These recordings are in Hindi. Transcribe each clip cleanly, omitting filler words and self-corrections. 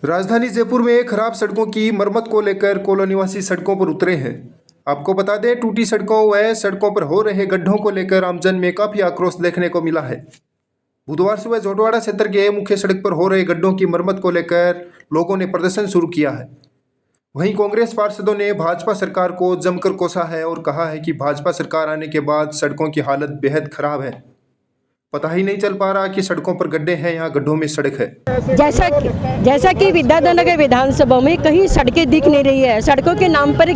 राजधानी जयपुर में खराब सड़कों की मरम्मत को लेकर कॉलोनी निवासी सड़कों पर उतरे हैं। आपको बता दें, टूटी सड़कों व सड़कों पर हो रहे गड्ढों को लेकर आमजन में काफी आक्रोश देखने को मिला है। बुधवार सुबह जोटवाड़ा क्षेत्र के मुख्य सड़क पर हो रहे गड्ढों की मरम्मत को लेकर लोगों ने प्रदर्शन शुरू किया है। वहीं कांग्रेस पार्षदों ने भाजपा सरकार को जमकर कोसा है और कहा है कि भाजपा सरकार आने के बाद सड़कों की हालत बेहद खराब है। पता ही नहीं चल पा रहा कि सड़कों पर गड्ढे हैं या गड्ढों में सड़क है। जैसा कि विद्याधर विधानसभा में कहीं सड़कें दिख नहीं रही है। सड़कों के नाम पर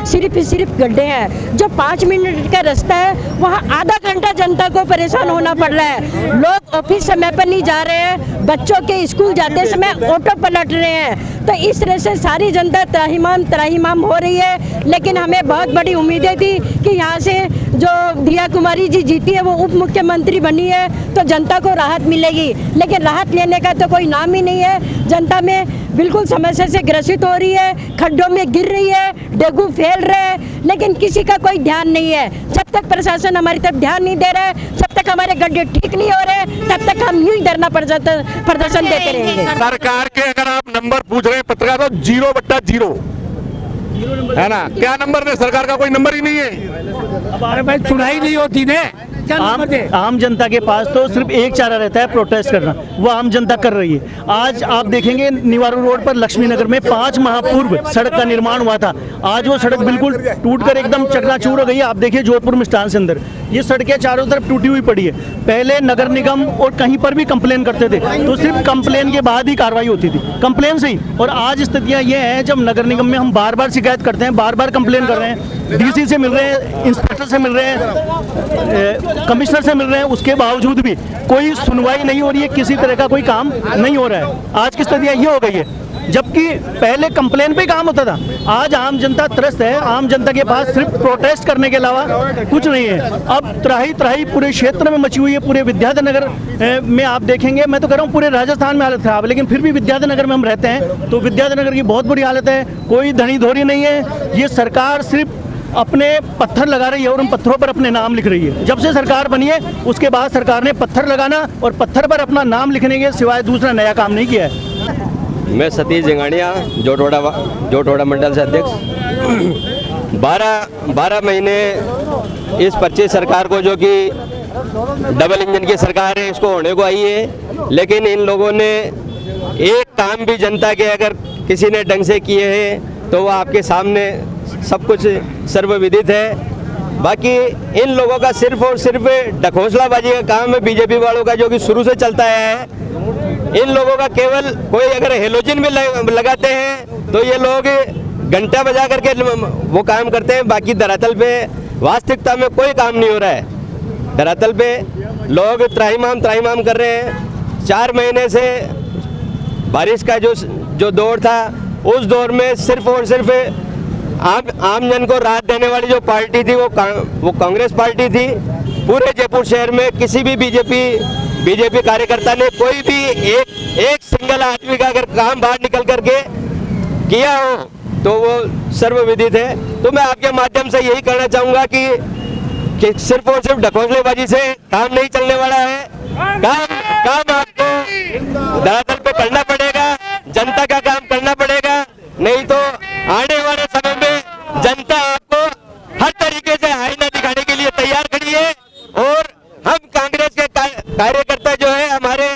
सिर्फ गड्ढे हैं। जो 5 मिनट का रास्ता है वहाँ आधा घंटा जनता को परेशान होना पड़ रहा है। लोग ऑफिस समय पर नहीं जा रहे हैं, बच्चों के स्कूल जाते समय ऑटो पलट रहे हैं। तो इस तरह से सारी जनता त्राहिमाम हो रही है। लेकिन हमें बहुत बड़ी उम्मीदें थी कि यहाँ से जो दिया कुमारी जी जीती है वो उप मुख्यमंत्री बनी है तो जनता को राहत मिलेगी, लेकिन राहत लेने का तो कोई नाम ही नहीं है। जनता में बिल्कुल समस्या से ग्रसित हो रही है, खड्डों में गिर रही है, डेंगू फैल रहा है, लेकिन किसी का कोई ध्यान नहीं है। जब तक प्रशासन हमारी तरफ ध्यान नहीं दे रहा है, जब तक हमारे गड्ढे ठीक नहीं हो रहे, तब तक हम यूं ही धरना प्रदर्शन देते रहेंगे। सरकार के अगर आप नंबर पूछ रहे हैं पत्रकार, तो 0/0 है ना। क्या नंबर है? सरकार का कोई नंबर ही नहीं है। हमारे भाई चुनाई नहीं होती ने। आम जनता के पास तो सिर्फ एक चारा रहता है, प्रोटेस्ट करना। वो आम जनता कर रही है। आज आप देखेंगे निवारू रोड पर लक्ष्मी नगर में 5 माह पूर्व सड़क का निर्माण हुआ था। आज वो सड़क बिल्कुल टूटकर एकदम चकनाचूर हो गई है। आप देखिए जोधपुर मिष्ठान से अंदर ये सड़कें चारों तरफ टूटी हुई पड़ी है। पहले नगर निगम और कहीं पर भी कंप्लेन करते थे तो सिर्फ कंप्लेन के बाद ही कार्रवाई होती थी, कंप्लेन से ही। और आज स्थितियाँ ये हैं, जब नगर निगम में हम बार बार शिकायत करते हैं, बार बार कंप्लेन कर रहे हैं, डीसी से मिल रहे हैं, इंस्पेक्टर से मिल रहे हैं, कमिश्नर से मिल रहे हैं, उसके बावजूद भी कोई सुनवाई नहीं हो रही है, किसी तरह का कोई काम नहीं हो रहा है। आज की स्थितियाँ ये हो गई है, जबकि पहले कंप्लेन पे काम होता था। आज आम जनता त्रस्त है। आम जनता के पास सिर्फ प्रोटेस्ट करने के अलावा कुछ नहीं है। अब त्राही पूरे क्षेत्र में मची हुई है। पूरे विद्याधर नगर में आप देखेंगे, मैं तो कह रहा हूँ पूरे राजस्थान में हालत खराब है, लेकिन फिर भी विद्याधर नगर में हम रहते हैं तो विद्याधर नगर की बहुत बुरी हालत है। कोई धनी धोरी नहीं है। ये सरकार सिर्फ अपने पत्थर लगा रही है और उन पत्थरों पर अपने नाम लिख रही है। जब से सरकार बनी है उसके बाद सरकार ने पत्थर लगाना और पत्थर पर अपना नाम लिखने के सिवाय दूसरा नया काम नहीं किया है। मैं सतीश जिंगानिया, जोटवाड़ा मंडल से अध्यक्ष। 12 महीने इस 25 सरकार को, जो कि डबल इंजन की सरकार है, इसको होने को आई है, लेकिन इन लोगों ने एक काम भी जनता के अगर किसी ने ढंग से किए हैं तो वो आपके सामने सब कुछ सर्वविदित है। बाकी इन लोगों का सिर्फ और सिर्फ ढकोसलाबाजी का काम है बीजेपी वालों का, जो कि शुरू से चलता है। इन लोगों का केवल कोई अगर हेलोजन भी लगाते हैं तो ये लोग घंटा बजा करके वो काम करते हैं। बाकी धरातल पे वास्तविकता में कोई काम नहीं हो रहा है। धरातल पे लोग त्राहिमाम कर रहे हैं। 4 महीने से बारिश का जो दौर था, उस दौर में सिर्फ और सिर्फ आम जन को राहत देने वाली जो पार्टी थी वो कांग्रेस पार्टी थी। पूरे जयपुर शहर में किसी भी बीजेपी कार्यकर्ता ने कोई भी एक सिंगल आदमी का अगर काम बाहर निकल करके किया हो तो वो सर्वविदित है। तो मैं आपके माध्यम से यही कहना चाहूँगा कि सिर्फ और सिर्फ ढकोसलेबाजी से काम नहीं चलने वाला है। काम आपको धरातल पे करना पड़ेगा, जनता का काम करना पड़ेगा, नहीं तो आने वाले समय में जनता आपको हर तरीके से आईना दिखाने के लिए तैयार खड़ी है। और हम कांग्रेस के कार्यकर्ता जो है, हमारे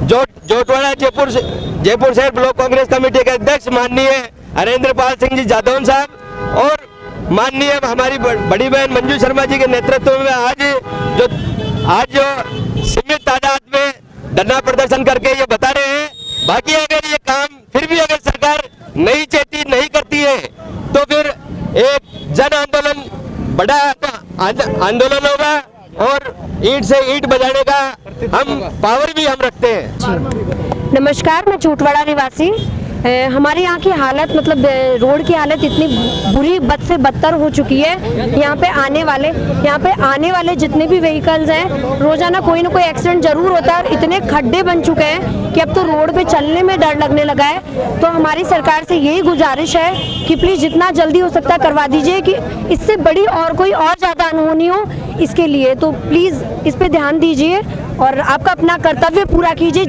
जोटवाड़ा जयपुर शहर ब्लॉक कांग्रेस कमेटी के अध्यक्ष माननीय हरेंद्रपाल सिंह जी जादौन साहब और माननीय हमारी बड़ी बहन मंजू शर्मा जी के नेतृत्व में आज जो सीमित तादाद में धरना प्रदर्शन करके ये बता रहे हैं। बाकी अगर ये काम फिर भी अगर सरकार नहीं करती है तो फिर एक जन आंदोलन, बड़ा आंदोलन होगा और ईंट से ईंट बजाने का हम पावर भी हम रखते हैं। नमस्कार, मैं जोटवाड़ा निवासी। हमारे यहाँ की हालत, मतलब रोड की हालत इतनी बुरी, बद से बदतर हो चुकी है। यहाँ पे आने वाले जितने भी व्हीकल्स हैं, रोजाना कोई ना कोई एक्सीडेंट जरूर होता है। इतने खड्डे बन चुके हैं कि अब तो रोड पे चलने में डर लगने लगा है। तो हमारी सरकार से यही गुजारिश है कि प्लीज जितना जल्दी हो सकता है करवा दीजिए, कि इससे बड़ी और कोई और ज्यादा अनहोनी हो इसके लिए। तो प्लीज़ इस पे ध्यान दीजिए और आपका अपना कर्तव्य पूरा कीजिए।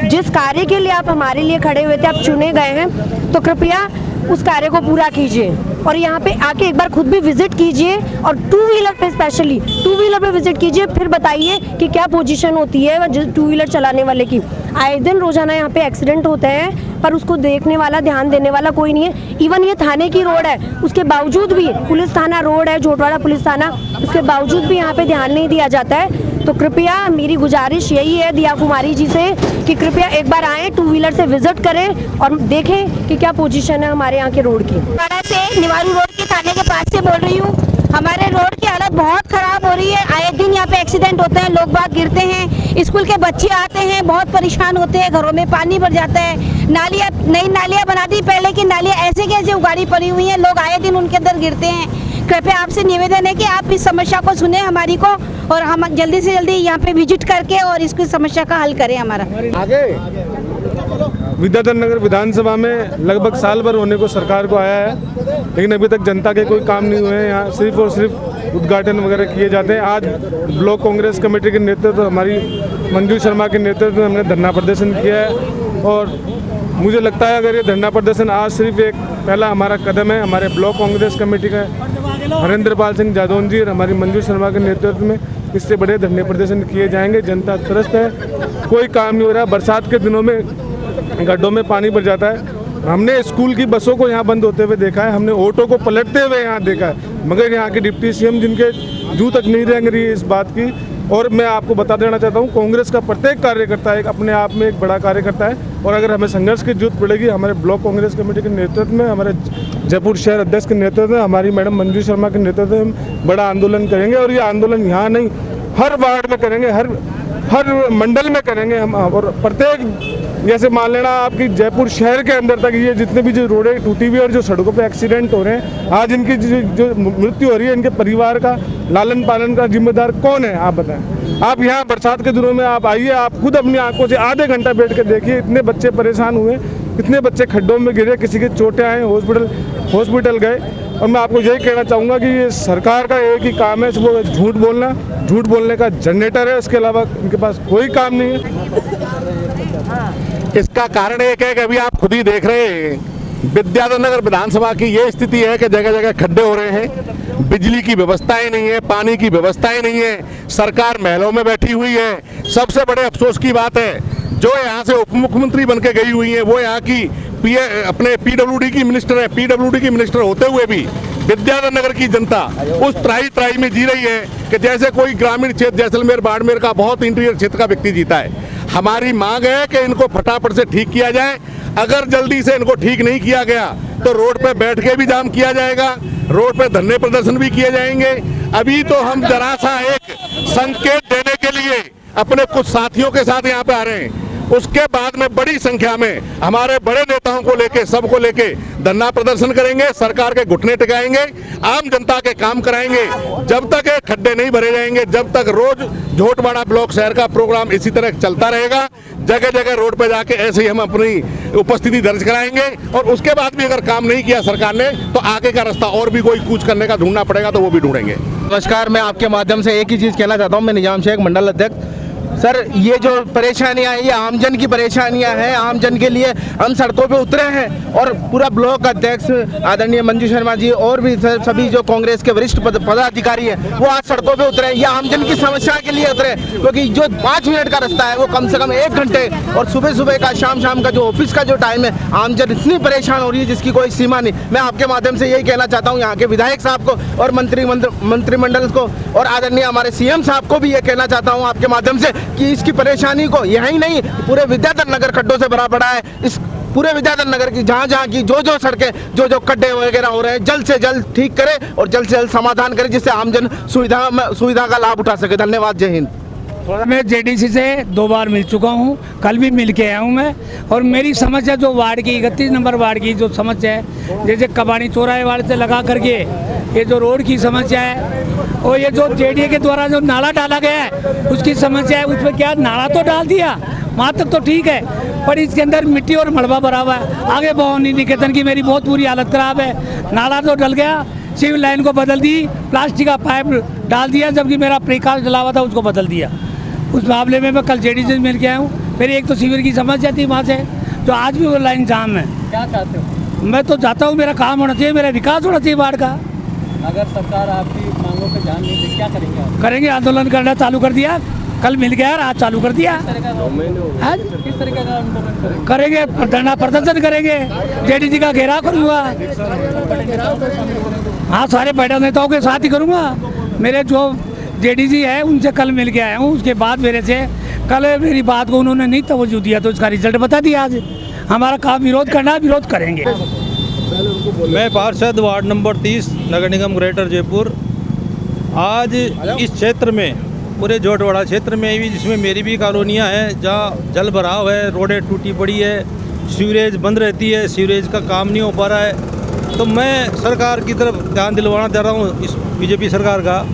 जिस कार्य के लिए आप हमारे लिए खड़े हुए थे, आप चुने गए हैं, तो कृपया उस कार्य को पूरा कीजिए और यहाँ पे आके एक बार खुद भी विजिट कीजिए और टू व्हीलर पे स्पेशली टू व्हीलर पे विजिट कीजिए, फिर बताइए कि क्या पोजीशन होती है टू व्हीलर चलाने वाले की। आए दिन रोजाना यहाँ पे एक्सीडेंट होते हैं पर उसको देखने वाला, ध्यान देने वाला कोई नहीं है। इवन ये थाने की रोड है, उसके बावजूद भी, पुलिस थाना रोड है, जोटवाड़ा पुलिस थाना, उसके बावजूद भी यहाँ पे ध्यान नहीं दिया जाता है। तो कृपया मेरी गुजारिश यही है दिया कुमारी जी से कि कृपया एक बार आएँ, टू व्हीलर से विजिट करें और देखें कि क्या पोजीशन है हमारे यहाँ के रोड की। से निवारू रोड के थाने के पास से बोल रही हूँ। हमारे रोड की हालत बहुत खराब हो रही है। आए दिन यहाँ पे एक्सीडेंट होते हैं, लोग बाग गिरते हैं, स्कूल के बच्चे आते हैं, बहुत परेशान होते हैं, घरों में पानी भर जाता है। नालियाँ, नई नालियाँ बना दी, पहले की नालियाँ ऐसे कैसे उगाड़ी पड़ी हुई हैं, लोग आए दिन उनके अंदर गिरते हैं। कृपया आपसे निवेदन है कि आप इस समस्या को सुने हमारी को और हम जल्दी से जल्दी यहाँ पे विजिट करके और इसकी समस्या का हल करें हमारा। आगे विद्याधर नगर विधानसभा में लगभग साल भर होने को सरकार को आया है, लेकिन अभी तक जनता के कोई काम नहीं हुए हैं। यहाँ सिर्फ और सिर्फ उद्घाटन वगैरह किए जाते हैं। आज ब्लॉक कांग्रेस कमेटी के नेतृत्व हमारी मंजू शर्मा के नेतृत्व में हमने धरना प्रदर्शन किया है और मुझे लगता है अगर ये धरना प्रदर्शन आज सिर्फ एक पहला हमारा कदम है। हमारे ब्लॉक कांग्रेस कमेटी का हरेंद्र पाल सिंह जादौन जी और हमारी मंजू शर्मा के नेतृत्व में इससे बड़े धरने प्रदर्शन किए जाएंगे। जनता त्रस्त है, कोई काम नहीं हो रहा। बरसात के दिनों में गड्ढों में पानी भर जाता है। हमने स्कूल की बसों को यहाँ बंद होते हुए देखा है, हमने ऑटो को पलटते हुए यहाँ देखा है, मगर यहाँ के डिप्टी सीएम जिनके जू तक नहीं रेंग रही है इस बात की। और मैं आपको बता देना चाहता हूँ, कांग्रेस का प्रत्येक कार्यकर्ता एक अपने आप में एक बड़ा कार्यकर्ता है और अगर हमें संघर्ष की जरूरत पड़ेगी, हमारे ब्लॉक कांग्रेस कमेटी के नेतृत्व में, हमारे जयपुर शहर अध्यक्ष के नेतृत्व में, हमारी मैडम मंजू शर्मा के नेतृत्व में बड़ा आंदोलन करेंगे और ये आंदोलन यहाँ नहीं, हर वार्ड में करेंगे, हर मंडल में करेंगे हम। और प्रत्येक, जैसे मान लेना आपकी जयपुर शहर के अंदर तक ये जितने भी जो रोडें टूटी हुई और जो सड़कों पे एक्सीडेंट हो रहे हैं, आज इनकी जो मृत्यु हो रही है, इनके परिवार का लालन पालन का जिम्मेदार कौन है आप बताएं। आप यहाँ बरसात के दिनों में आप आइए, आप खुद अपनी आंखों से आधे घंटा बैठ के देखिए, इतने बच्चे परेशान हुए, इतने बच्चे खड्डों में गिरे, किसी के चोटें आए, हॉस्पिटल गए। और मैं आपको यही कहना चाहूँगा कि ये सरकार का एक ही काम है, वो झूठ बोलना, झूठ बोलने का जनरेटर है, उसके अलावा इनके पास कोई काम नहीं है। इसका कारण एक है कि अभी आप खुद ही देख रहे हैं, विद्याधर नगर विधानसभा की ये स्थिति है कि जगह जगह खड्डे हो रहे हैं, बिजली की व्यवस्थाएं नहीं है, पानी की व्यवस्थाएं नहीं है, सरकार महलों में बैठी हुई है। सबसे बड़े अफसोस की बात है, जो यहाँ से उप मुख्यमंत्री बन के गई हुई है, वो यहाँ की अपने पीडब्ल्यूडी की मिनिस्टर है। पीडब्ल्यूडी की मिनिस्टर होते हुए भी विद्याधर नगर की जनता उस त्राही में जी रही है कि जैसे कोई ग्रामीण क्षेत्र जैसलमेर बाड़मेर का बहुत इंटीरियर क्षेत्र का व्यक्ति जीता है। हमारी मांग है कि इनको फटाफट से ठीक किया जाए। अगर जल्दी से इनको ठीक नहीं किया गया तो रोड पे बैठ के भी जाम किया जाएगा, रोड पे धरने प्रदर्शन भी किए जाएंगे। अभी तो हम जरा सा एक संकेत देने के लिए अपने कुछ साथियों के साथ यहाँ पे आ रहे हैं, उसके बाद में बड़ी संख्या में हमारे बड़े नेताओं को लेके, सबको लेके धरना प्रदर्शन करेंगे, सरकार के घुटने टिकाएंगे, आम जनता के काम कराएंगे। जब तक ये खड्डे नहीं भरे जाएंगे, जब तक रोज जोटवाड़ा ब्लॉक शहर का प्रोग्राम इसी तरह चलता रहेगा, जगह जगह रोड पे जाके ऐसे ही हम अपनी उपस्थिति दर्ज कराएंगे। और उसके बाद भी अगर काम नहीं किया सरकार ने तो आगे का रास्ता और भी कोई कूच करने का ढूंढना पड़ेगा, तो वो भी ढूंढेंगे। नमस्कार, मैं आपके माध्यम से एक ही चीज़ कहना चाहता हूँ। मैं निजाम शेख मंडल अध्यक्ष। सर, ये जो परेशानियां हैं, ये आमजन की परेशानियां हैं। आमजन के लिए हम सड़कों पे उतरे हैं और पूरा ब्लॉक अध्यक्ष आदरणीय मंजू शर्मा जी और भी सभी जो कांग्रेस के वरिष्ठ पदाधिकारी हैं, वो आज सड़कों पे उतरे हैं। ये आमजन की समस्या के लिए उतरे, क्योंकि जो 5 मिनट का रास्ता है वो कम से कम 1 घंटे, और सुबह सुबह का शाम का जो ऑफिस का जो टाइम है, आमजन इतनी परेशान हो रही है जिसकी कोई सीमा नहीं। मैं आपके माध्यम से यही कहना चाहता हूँ यहाँ के विधायक साहब को और मंत्रिमंडल को और आदरणीय हमारे सीएम साहब को भी ये कहना चाहता हूँ आपके माध्यम से कि इसकी परेशानी को यही नहीं, पूरे विद्याधर नगर खड्डों से भरा पड़ा है। इस पूरे विद्याधर नगर की जहाँ की जो सड़कें, जो खड्डे वगैरह हो रहे हैं, जल्द से जल्द ठीक करें और जल्द से जल्द समाधान करें, जिससे आमजन सुविधा का लाभ उठा सके। धन्यवाद, जय हिंद। मैं जेडीसी से 2 बार मिल चुका हूँ, कल भी मिल के आया हूँ मैं। और मेरी समस्या जो वार्ड की 31 नंबर वार्ड की जो समस्या है, जैसे कबाड़ी चौराहे वाले से लगा करके ये जो रोड की समस्या है, और ये जो जेडीए के द्वारा जो नाला डाला गया है उसकी समस्या है। उसमें क्या नाला तो डाल दिया, वहाँ तक तो ठीक है, पर इसके अंदर मिट्टी और मलबा भरा हुआ है। आगे भवानी निकेतन की मेरी बहुत बुरी हालत ख़राब है, नाला तो डल गया, सिविल लाइन को बदल दी, प्लास्टिक का पाइप डाल दिया, जबकि मेरा प्रीकास्ट डला हुआ था उसको बदल दिया। उस मामले में मैं कल जेडी से मिल के आया हूँ। फिर एक तो सीवर की समस्या थी वहाँ से, तो आज भी वो लाइन जाम है। क्या चाहते हो? मैं तो चाहता हूँ मेरा काम होना चाहिए, मेरा विकास होना चाहिए वार्ड का। अगर सरकार आपकी मांगों पे ध्यान नहीं दे, क्या करेंगे आप? करेंगे, आंदोलन करना चालू कर दिया, कल मिल गया, आज चालू कर दिया। किस तरीके का आंदोलन करेंगे, धरना प्रदर्शन करेंगे, जेडीसी का घेराव करूँगा। हाँ, सारे बड़े नेताओं के साथ ही करूँगा। मेरे जो जेडीसी है उनसे कल मिल के आया हूँ, उसके बाद मेरे से कल मेरी बात को उन्होंने नहीं तवज्जो दिया, तो इसका रिजल्ट बता दिया। आज हमारा काम विरोध करना है, विरोध करेंगे। मैं पार्षद वार्ड नंबर 30 नगर निगम ग्रेटर जयपुर। आज इस क्षेत्र में, पूरे जोटवाड़ा क्षेत्र में भी, जिसमें मेरी भी कॉलोनियाँ हैं, जहाँ जल भराव है, रोडें टूटी पड़ी है, सीवरेज बंद रहती है, सीवरेज का काम नहीं हो पा रहा है। तो मैं सरकार की तरफ ध्यान दिलवाना चाह रहा हूँ, इस बीजेपी सरकार का।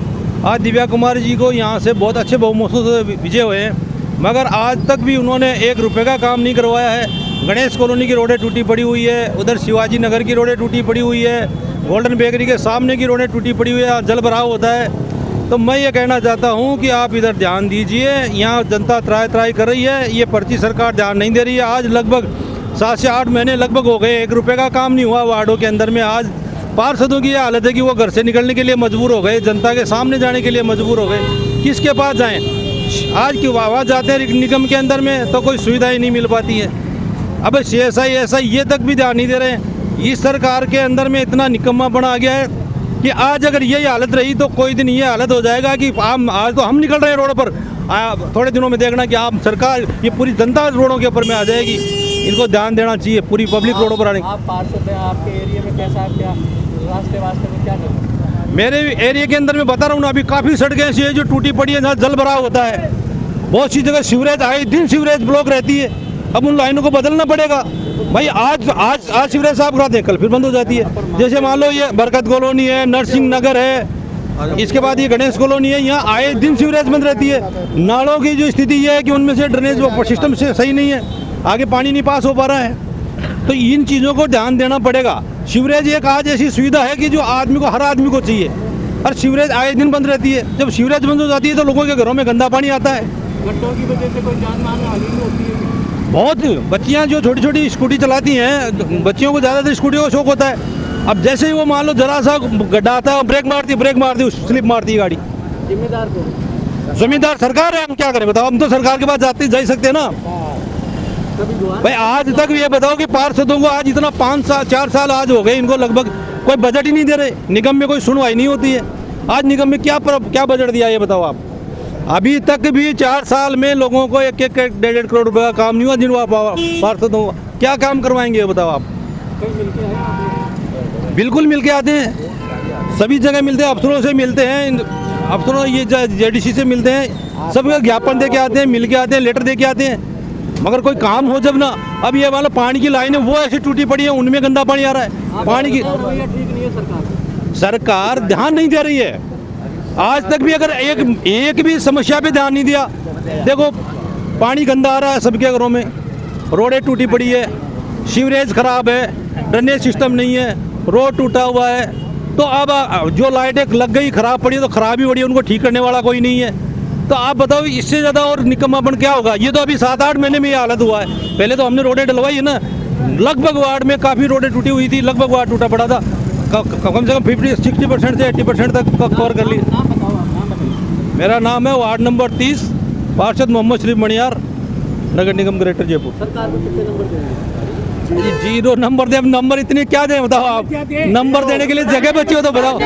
आज दिव्या कुमारी जी को यहाँ से बहुत अच्छे बहुमतों से विजय हुए हैं, मगर आज तक भी उन्होंने 1 रुपये का काम नहीं करवाया है। गणेश कॉलोनी की रोडें टूटी पड़ी हुई है, उधर शिवाजी नगर की रोडें टूटी पड़ी हुई है, गोल्डन बेकरी के सामने की रोडें टूटी पड़ी हुई है, जल भराव होता है। तो मैं ये कहना चाहता हूँ कि आप इधर ध्यान दीजिए। यहाँ जनता त्राई कर रही है, ये पर्ची सरकार ध्यान नहीं दे रही है। आज लगभग 7 से 8 महीने लगभग हो गए, 1 रुपये का काम नहीं हुआ वार्डों के अंदर में। आज पार्षदों की ये हालत है कि वो घर से निकलने के लिए मजबूर हो गए, जनता के सामने जाने के लिए मजबूर हो गए। किसके पास जाएं? आज की आवाज़ जाते हैं निगम के अंदर में तो कोई सुविधाएं नहीं मिल पाती है। अब CSI SI ये तक भी ध्यान नहीं दे रहे हैं। इस सरकार के अंदर में इतना निकम्मापन आ गया है कि आज अगर यही हालत रही तो कोई दिन ये हालत हो जाएगा कि आज तो हम निकल रहे हैं रोड पर, थोड़े दिनों में देखना कि आप सरकार, ये पूरी जनता रोडों के ऊपर में आ जाएगी। इनको ध्यान देना चाहिए, पूरी पब्लिक रोडों पर आने। आप पार्षद हैं, आपके एरिया में कैसा, क्या रास्ते में क्या करें? मेरे एरिया के अंदर में बता रहा हूँ ना, अभी काफ़ी सड़कें ऐसी है जो टूटी पड़ी है, जहाँ जल भराव होता है। बहुत सी जगह सीवरेज, आए दिन सीवरेज ब्लॉक रहती है। अब उन लाइनों को बदलना पड़ेगा भाई। आज सीवरेज साफ करा दें, कल फिर बंद हो जाती है। जैसे मान लो ये बरकत कॉलोनी है, नरसिंह नगर है, इसके बाद ये गणेश कॉलोनी है, यहाँ आए दिन सीवरेज बंद रहती है। नालों की जो स्थिति ये है कि उनमें से ड्रेनेज सिस्टम से सही नहीं है, आगे पानी नहीं पास हो पा रहा है। तो इन चीज़ों को ध्यान देना पड़ेगा। सीवरेज एक आज ऐसी सुविधा है कि जो आदमी को, हर आदमी को चाहिए, और सीवरेज आए दिन बंद रहती है। जब सीवरेज बंद हो जाती है तो लोगों के घरों में गंदा पानी आता है। गड्ढों की वजह से कोई जान माल हानि होती है? बहुत बच्चियां जो छोटी छोटी स्कूटी चलाती हैं, बच्चियों को ज़्यादातर स्कूटी का शौक होता है। अब जैसे ही वो मान लो जरा सा गड्ढा आता है, ब्रेक मारती स्लिप मारती है गाड़ी। जिम्मेदार कौन? जिम्मेदार सरकार है। हम क्या करें बताओ? हम तो सरकार के पास जा ही सकते हैं ना भाई। आज तक ये बताओ कि पार्षदों को आज इतना 4 साल आज हो गए, इनको लगभग कोई बजट ही नहीं दे रहे। निगम में कोई सुनवाई नहीं होती है। आज निगम में क्या बजट दिया ये बताओ आप? अभी तक भी 4 साल में लोगों को 1-1.5 करोड़ रुपए का काम नहीं हुआ। जिन पार्षदों को क्या काम करवाएंगे ये बताओ आप? बिल्कुल मिल के आते हैं, सभी जगह मिलते हैं, अफसरों से मिलते हैं, अफसरों ये जेडीसी से मिलते हैं, सब ज्ञापन दे के आते हैं, मिल के आते हैं, लेटर दे के आते हैं, मगर कोई काम हो जब ना। अब ये वाला पानी की लाइन है वो ऐसी टूटी पड़ी है, उनमें गंदा पानी आ रहा है। पानी की ठीक नहीं है सरकार ध्यान नहीं दे रही है। आज तक भी अगर एक भी समस्या पे ध्यान नहीं दिया। देखो पानी गंदा आ रहा है सबके घरों में, रोडें टूटी पड़ी है, सीवरेज खराब है, ड्रेनेज सिस्टम नहीं है, रोड टूटा हुआ है। तो अब जो लाइटें लग गई खराब पड़ी तो खराब ही पड़ी, उनको ठीक करने वाला कोई नहीं है। तो आप बताओ इससे ज़्यादा और निकम्मापन क्या होगा? ये तो अभी 7-8 महीने में ये हालत हुआ है। पहले तो हमने रोडें डलवाई है ना, लगभग वार्ड में काफ़ी रोडें टूटी हुई थी, लगभग वार्ड टूटा पड़ा था। कम से कम 60% से 80% तक कवर कर ली। मेरा नाम है वार्ड नंबर 30, पार्षद मोहम्मद शरीफ मणियार, नगर निगम ग्रेटर जयपुर। सरकार को कितने नंबर देंगे? 0 नंबर दे। अब नंबर इतने क्या दें बताओ आप? नंबर देने के लिए जगह बची हो तो बताओ।